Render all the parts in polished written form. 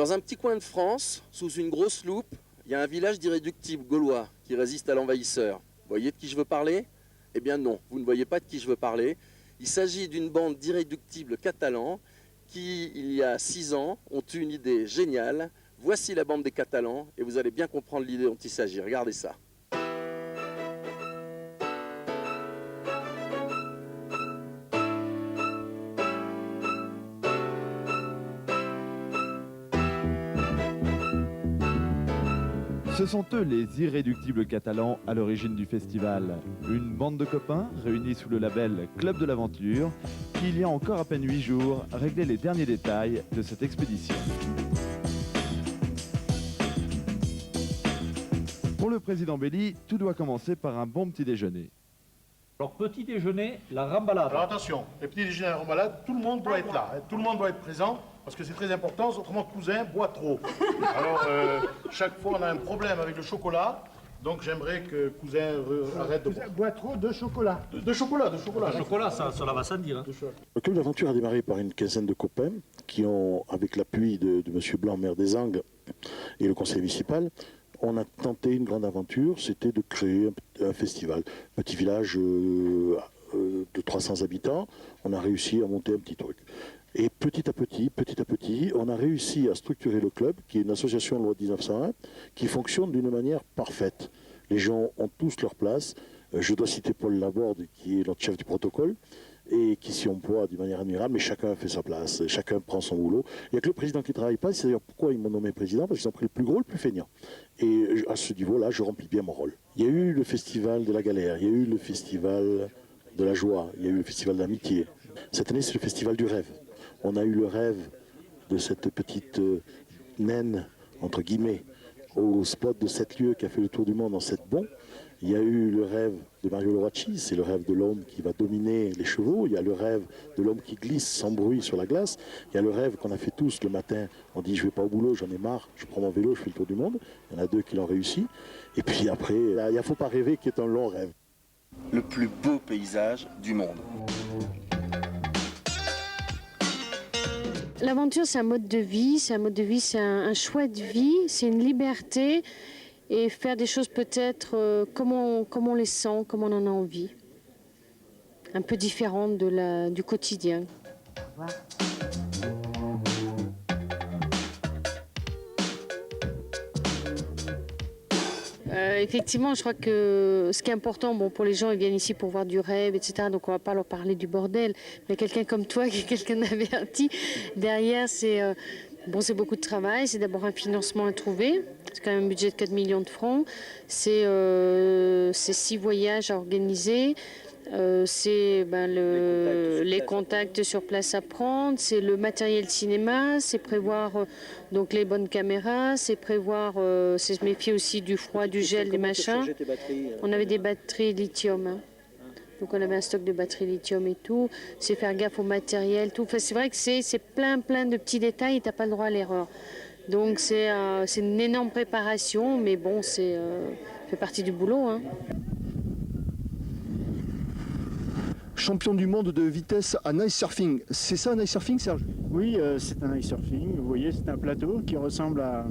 Dans un petit coin de France, sous une grosse loupe, il y a un village d'irréductibles gaulois qui résiste à l'envahisseur. Vous voyez de qui je veux parler? Eh bien non, vous ne voyez pas de qui je veux parler. Il s'agit d'une bande d'irréductibles catalans qui, il y a 6 ans, ont eu une idée géniale. Voici la bande des Catalans et vous allez bien comprendre l'idée dont il s'agit. Regardez ça. Ce sont eux les irréductibles catalans à l'origine du festival. Une bande de copains réunis sous le label Club de l'Aventure qui, il y a encore à peine 8 jours, réglait les derniers détails de cette expédition. Pour le président Belli, tout doit commencer par un bon petit déjeuner. Alors petit déjeuner, la rambalade. Alors attention, le petit déjeuner, la rambalade, tout le monde doit être là, hein, tout le monde doit être présent, parce que c'est très important, autrement cousin boit trop. Alors chaque fois on a un problème avec le chocolat, donc j'aimerais que cousin arrête de boire. Boit trop de chocolat. De chocolat. Le chocolat, ça va sans dire. Hein. Le club d'aventure a démarré par une quinzaine de copains qui ont, avec l'appui de M. Blanc, maire des Angles, et le conseil municipal, on a tenté une grande aventure, c'était de créer un festival. Petit village de 300 habitants, on a réussi à monter un petit truc. Et petit à petit, on a réussi à structurer le club, qui est une association loi 1901, qui fonctionne d'une manière parfaite. Les gens ont tous leur place. Je dois citer Paul Laborde, qui est notre chef du protocole, et qui s'y emploie d'une manière admirable, mais chacun fait sa place, chacun prend son boulot. Il n'y a que le président qui ne travaille pas, c'est d'ailleurs pourquoi ils m'ont nommé président, parce qu'ils ont pris le plus gros, le plus feignant. Et à ce niveau-là, je remplis bien mon rôle. Il y a eu le festival de la galère, il y a eu le festival de la joie, il y a eu le festival d'amitié. Cette année, c'est le festival du rêve. On a eu le rêve de cette petite naine, entre guillemets, au spot de 7 lieux qui a fait le tour du monde en 7 bons. Il y a eu le rêve de Mario Loraci, c'est le rêve de l'homme qui va dominer les chevaux. Il y a le rêve de l'homme qui glisse sans bruit sur la glace. Il y a le rêve qu'on a fait tous le matin. On dit, je vais pas au boulot, j'en ai marre, je prends mon vélo, je fais le tour du monde. Il y en a 2 qui l'ont réussi. Et puis après, il ne faut pas rêver qui est un long rêve. Le plus beau paysage du monde. L'aventure, c'est un mode de vie, c'est un choix de vie, c'est une liberté et faire des choses peut-être comme on les sent, comme on en a envie. Un peu différente du quotidien. Effectivement, je crois que ce qui est important, bon, pour les gens, ils viennent ici pour voir du rêve, etc. Donc on ne va pas leur parler du bordel. Mais quelqu'un comme toi, qui est quelqu'un d'averti, derrière, c'est beaucoup de travail. C'est d'abord un financement à trouver. C'est quand même un budget de 4 millions de francs. C'est 6 voyages à organiser. C'est les contacts sur place à prendre, c'est le matériel cinéma, c'est prévoir donc les bonnes caméras, c'est prévoir, c'est se méfier aussi du froid, du gel, des machins. On avait des batteries lithium, hein. Donc on avait un stock de batteries lithium et tout. C'est faire gaffe au matériel, tout. Enfin, c'est vrai que c'est plein de petits détails et t'as pas le droit à l'erreur. Donc c'est une énorme préparation, mais bon, ça fait partie du boulot, hein. Champion du monde de vitesse à ice surfing. C'est ça un ice surfing, Serge? Oui, c'est un ice surfing. Vous voyez, c'est un plateau qui ressemble à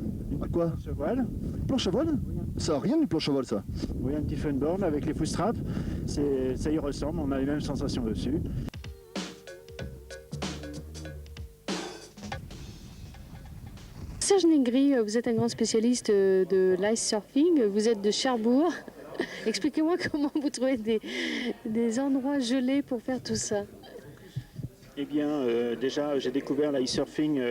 quoi? planche à voile. Planche à voile? Ça n'a rien d'une planche à voile, ça. Oui, un petit funboard avec les footstraps. Ça y ressemble, on a les mêmes sensations dessus. Serge Négri, vous êtes un grand spécialiste de l'ice surfing. Vous êtes de Cherbourg. Expliquez-moi comment vous trouvez des endroits gelés pour faire tout ça. Eh bien, déjà, j'ai découvert l'ice surfing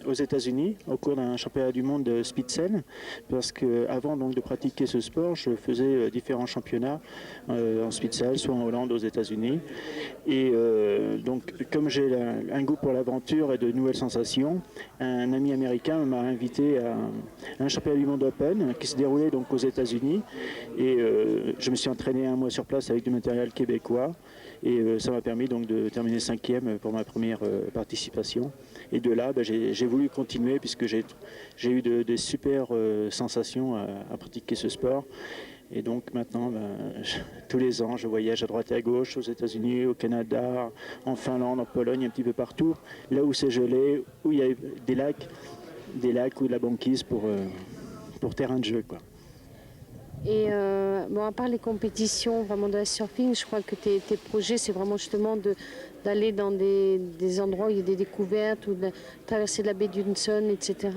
aux États-Unis au cours d'un championnat du monde de Spitzel, parce qu'avant donc de pratiquer ce sport, je faisais différents championnats en Spitzel, soit en Hollande, aux États-Unis. Et donc, comme j'ai un goût pour l'aventure et de nouvelles sensations, un ami américain m'a invité à un championnat du monde open qui se déroulait donc aux États-Unis. Et je me suis entraîné 1 mois sur place avec du matériel québécois. Et ça m'a permis donc de terminer 5e pour ma première participation. Et de là, j'ai voulu continuer puisque j'ai eu des super sensations à pratiquer ce sport. Et donc maintenant, tous les ans, je voyage à droite et à gauche, aux États-Unis, au Canada, en Finlande, en Pologne, un petit peu partout. Là où c'est gelé, où il y a des lacs, des lacs ou de la banquise pour terrain de jeu, quoi. Et bon, à part les compétitions vraiment de la surfing, je crois que tes projets, c'est vraiment justement d'aller dans des endroits où il y a des découvertes ou de traverser la baie d'Hudson, etc.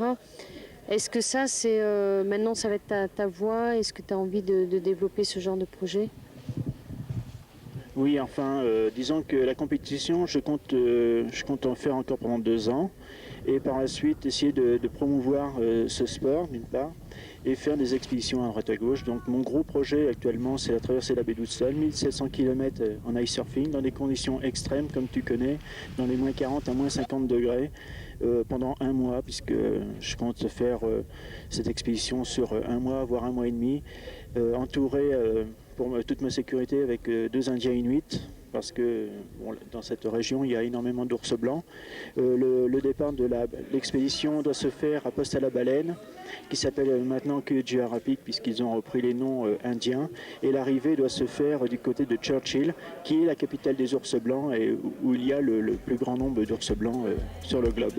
Est-ce que ça, c'est maintenant, ça va être ta voie? Est-ce que tu as envie de développer ce genre de projet? Oui, enfin, disons que la compétition, je compte en faire encore pendant 2 ans. Et par la suite, essayer de promouvoir ce sport, d'une part, et faire des expéditions à droite à gauche. Donc mon gros projet actuellement, c'est la traversée de la baie d'Hudson, 1700 km en ice surfing, dans des conditions extrêmes, comme tu connais, dans les moins 40 à moins 50 degrés, pendant 1 mois, puisque je compte faire cette expédition sur 1 mois, voire 1 mois et demi, entouré pour toute ma sécurité avec 2 Indiens Inuits, parce que bon, dans cette région, il y a énormément d'ours blancs. Le départ de l'expédition doit se faire à Poste-à-la-Baleine, qui s'appelle maintenant Kujia-Rapik, puisqu'ils ont repris les noms indiens. Et l'arrivée doit se faire du côté de Churchill, qui est la capitale des ours blancs et où il y a le plus grand nombre d'ours blancs sur le globe.